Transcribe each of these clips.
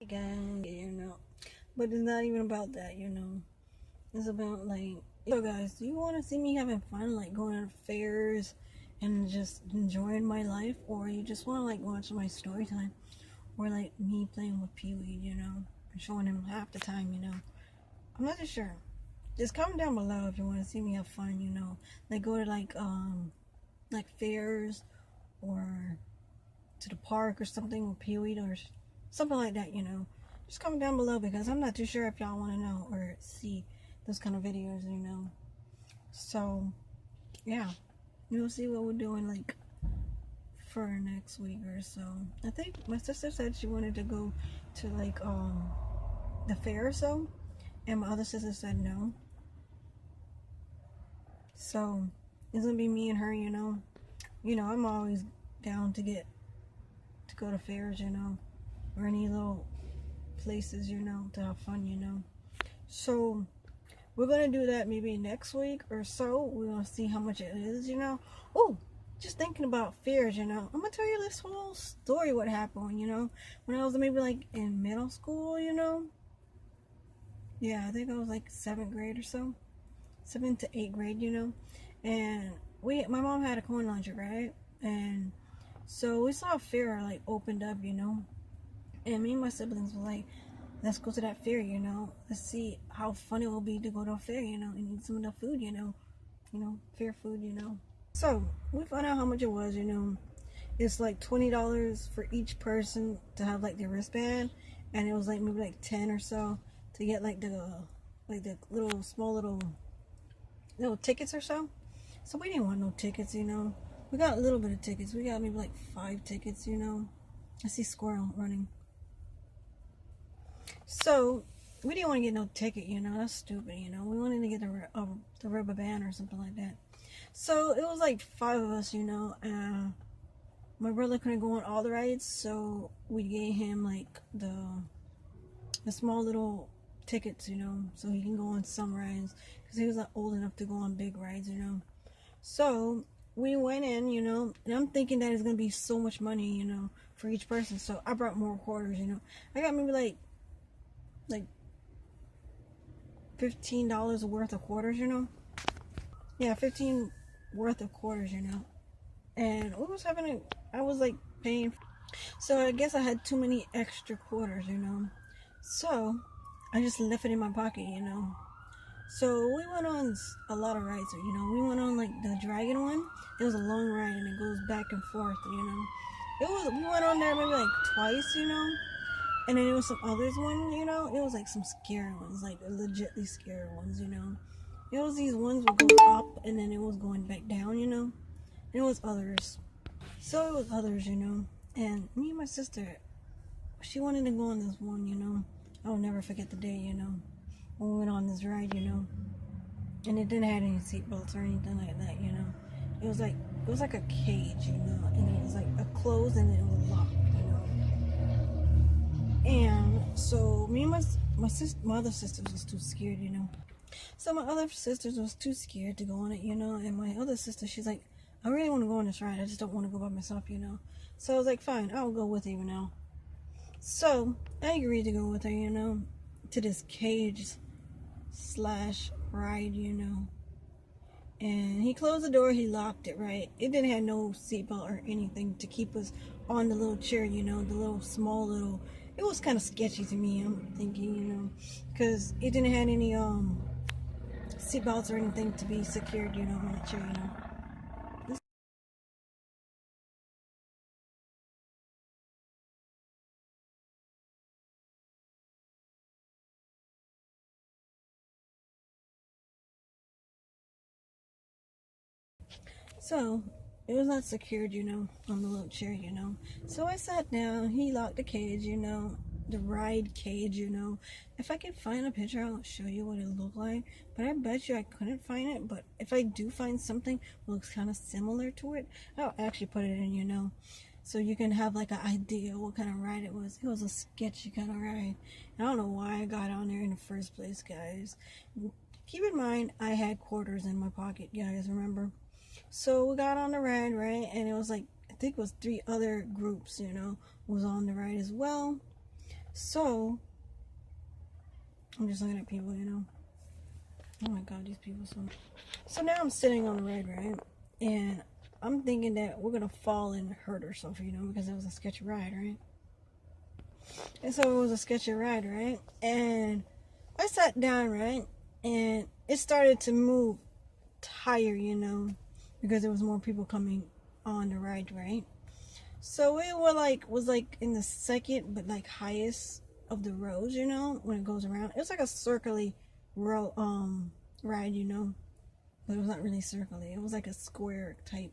Gang, but it's not even about that, it's about like, so guys, do you want to see me having fun, like going to fairs and just enjoying my life, or you just want to like watch my story time, or like me playing with Pee-wee, and showing him half the time, I'm not too sure. Just comment down below if you want to see me have fun, like go to like fairs, or to the park or something with Pee-wee, or something like that, just comment down below, because I'm not too sure if y'all want to know or see those kind of videos, so yeah, we'll see what we're doing like for next week or so. I think my sister said she wanted to go to like the fair or so, and my other sister said no, so it's gonna be me and her, I'm always down to go to fairs, or any little places, to have fun, So we're gonna do that maybe next week or so. We're gonna see how much it is, Oh, just thinking about fairs, I'm gonna tell you this whole story what happened, when I was maybe like in middle school, Yeah, I think I was like 7th grade or so. 7th to 8th grade, And my mom had a coin laundry, right? And so we saw a fair like opened up, And me and my siblings were like, let's go to that fair, Let's see how fun it will be to go to a fair, and eat some of the food, fair food, So we found out how much it was, It's like $20 for each person to have like their wristband, and it was like maybe like 10 or so to get like the little small little tickets or so. So we didn't want no tickets, We got a little bit of tickets. We got maybe like 5 tickets, I see squirrel running. So we didn't want to get no ticket, That's stupid, We wanted to get the rubber band or something like that. So it was like 5 of us, my brother couldn't go on all the rides, so we gave him like the small little tickets, so he can go on some rides, because he was not old enough to go on big rides, So we went in, and I'm thinking that it's gonna be so much money, for each person. So I brought more quarters, I got maybe like $15 worth of quarters, Yeah, 15 worth of quarters, And we was I was like paying. So I guess I had too many extra quarters, So I just left it in my pocket, So we went on a lot of rides, We went on like the dragon one. It was a long ride and it goes back and forth, We went on there maybe like twice, And then there was some others one, It was like some scary ones, like legitly scary ones, It was these ones would go up and then it was going back down, And it was others. So it was others, And me and my sister, she wanted to go on this one, I will never forget the day, when we went on this ride, And it didn't have any seatbelts or anything like that, It was like a cage, And it was like a closed and it was locked, And so me and my other sisters was too scared, So my other sisters was too scared to go on it, And my other sister, she's like, I really want to go on this ride. I just don't want to go by myself, So I was like, fine, I'll go with you, So I agreed to go with her, to this cage slash ride, And he closed the door, he locked it, right? It didn't have no seatbelt or anything to keep us on the little chair, the little small little. It was kind of sketchy to me, I'm thinking, because it didn't have any seatbelts or anything to be secured, on the chair, So it was not secured, on the little chair, So I sat down. He locked the cage, the ride cage, If I could find a picture, I'll show you what it looked like. But I bet you I couldn't find it. But if I do find something that looks kind of similar to it, I'll actually put it in, So you can have like an idea what kind of ride it was. It was a sketchy kind of ride. And I don't know why I got on there in the first place, guys. Keep in mind, I had quarters in my pocket, guys, remember? So we got on the ride, right? And it was like, I think it was 3 other groups, was on the ride as well. So I'm just looking at people, you know. Oh my god, these people so now I'm sitting on the ride, right? And I'm thinking that we're gonna fall and hurt ourselves, you know, because it was a sketchy ride, right? And so it was a sketchy ride, right? And I sat down, right? And it started to move higher, you know, because there was more people coming on the ride, right? So it was like in the second but like highest of the rows, you know, when it goes around. It was like a circly row ride, you know. But it was not really circly. It was like a square type.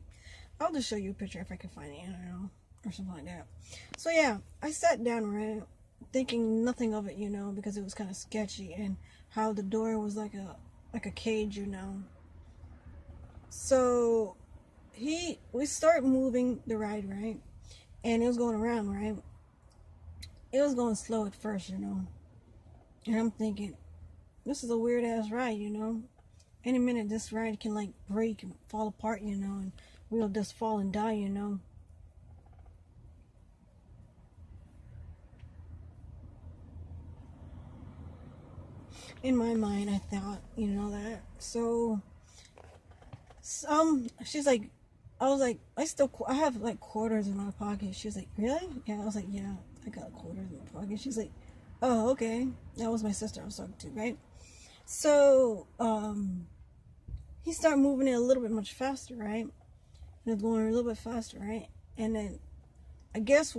I'll just show you a picture if I can find it, I don't know. Or something like that. So yeah, I sat down, right, thinking nothing of it, you know, because it was kind of sketchy and how the door was like a cage, you know. So we start moving the ride, right? And it was going around, right? It was going slow at first, you know. And I'm thinking, this is a weird ass ride, you know. Any minute this ride can like break and fall apart, you know, and we'll just fall and die, you know. In my mind, I thought, you know, that. So, she's like, I was like, I have like quarters in my pocket. She was like, really? Yeah, I was like, yeah, I got quarters in my pocket. She's like, oh, okay. That was my sister I was talking to, right? So, he started moving it a little bit much faster, right? And it's going a little bit faster, right? And then I guess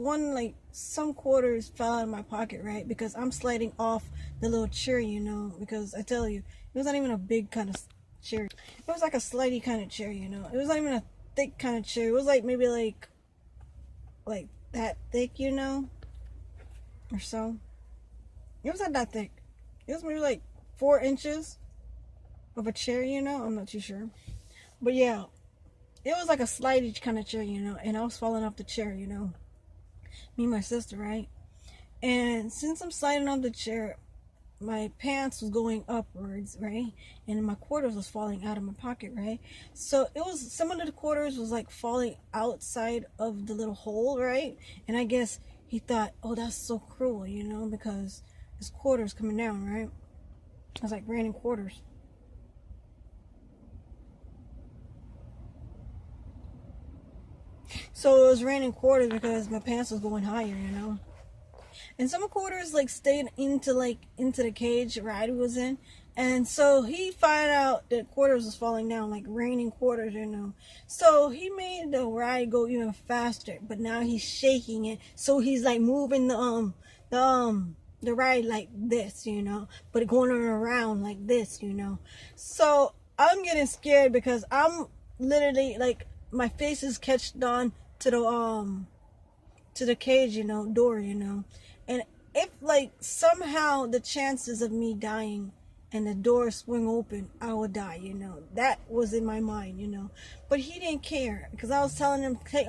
some quarters fell out of my pocket, right? Because I'm sliding off the little chair, you know, because I tell you, it was not even a big kind of chair. It was like a slidey kind of chair, you know. It was not even a thick kind of chair. It was like maybe like that thick, you know, or so. It was not that thick. It was maybe like 4 inches of a chair, you know. I'm not too sure. But yeah, it was like a slidey kind of chair, you know, and I was falling off the chair, you know. Me and my sister, right? And since I'm sliding off the chair, my pants was going upwards, right? And my quarters was falling out of my pocket, right? So it was, some of the quarters was like falling outside of the little hole, right? And I guess he thought, oh, that's so cruel, you know, because his quarters coming down, right? It was like raining quarters. So it was raining quarters because my pants was going higher, you know. And some quarters like stayed into the cage ride was in. And so he found out that quarters was falling down, like raining quarters, you know. So he made the ride go even faster, but now he's shaking it. So he's like moving the ride like this, you know, but going around like this, you know. So I'm getting scared because I'm literally like my face is catched on to the cage, you know, door, you know. And if like somehow the chances of me dying and the door swing open, I would die, you know. That was in my mind, you know. But he didn't care because I was telling him, hey,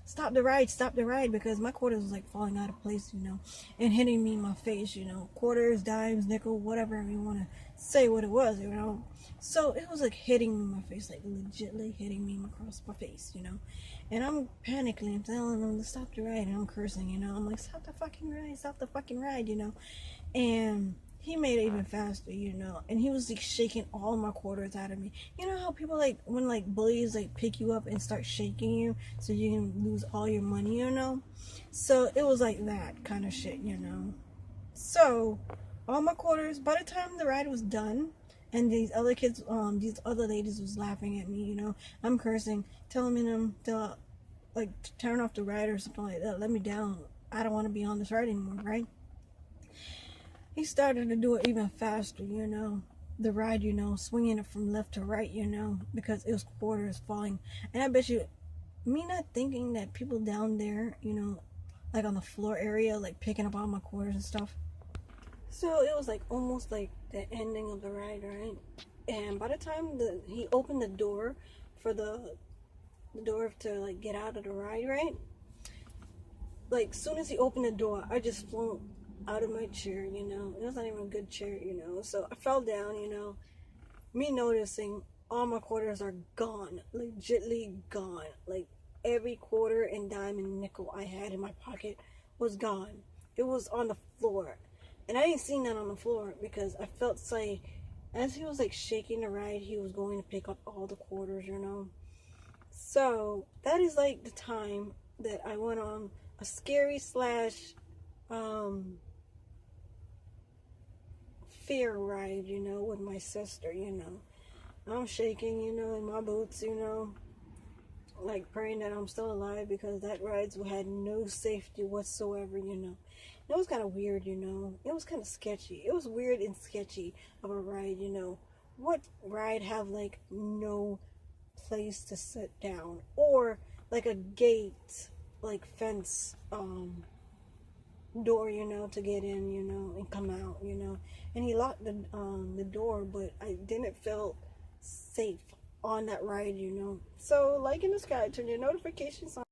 stop the ride, because my quarters was like falling out of place, you know, and hitting me in my face, you know. Quarters, dimes, nickel, whatever you want to say what it was, you know. So it was like hitting me in my face, like legitly hitting me across my face, you know. And I'm panicking, I'm telling him to stop the ride, and I'm cursing, you know. I'm like, stop the fucking ride, you know. And he made it even faster, you know. And he was like shaking all my quarters out of me. You know how people like, when like bullies like pick you up and start shaking you so you can lose all your money, you know. So it was like that kind of shit, you know. So all my quarters, by the time the ride was done, and these other ladies was laughing at me, you know. I'm cursing, telling them to like turn off the ride or something like that. Let me down. I don't want to be on this ride anymore, right? He started to do it even faster, you know. The ride, you know, swinging it from left to right, you know, because it was quarters falling. And I bet you, me not thinking that people down there, you know, like on the floor area, like picking up all my quarters and stuff. So it was like almost like the ending of the ride, right? And by the time he opened the door for the door to like get out of the ride, right? Like soon as he opened the door, I just flew out of my chair, you know. It was not even a good chair, you know. So I fell down, you know. Me noticing all my quarters are gone, legitly gone. Like every quarter and dime and nickel I had in my pocket was gone. it was on the floor. And I didn't see none on the floor because I felt like as he was like shaking the ride, he was going to pick up all the quarters, you know. So that is like the time that I went on a scary slash fear ride, you know, with my sister, you know. I'm shaking, you know, in my boots, you know, like praying that I'm still alive because that ride had no safety whatsoever, you know. It was kind of weird, you know. It was kind of sketchy. It was weird and sketchy of a ride, you know. What ride have like no place to sit down or like a gate, like fence, door, you know, to get in, you know, and come out, you know. And he locked the door, but I didn't feel safe on that ride, you know. So like and subscribe, turn your notifications on.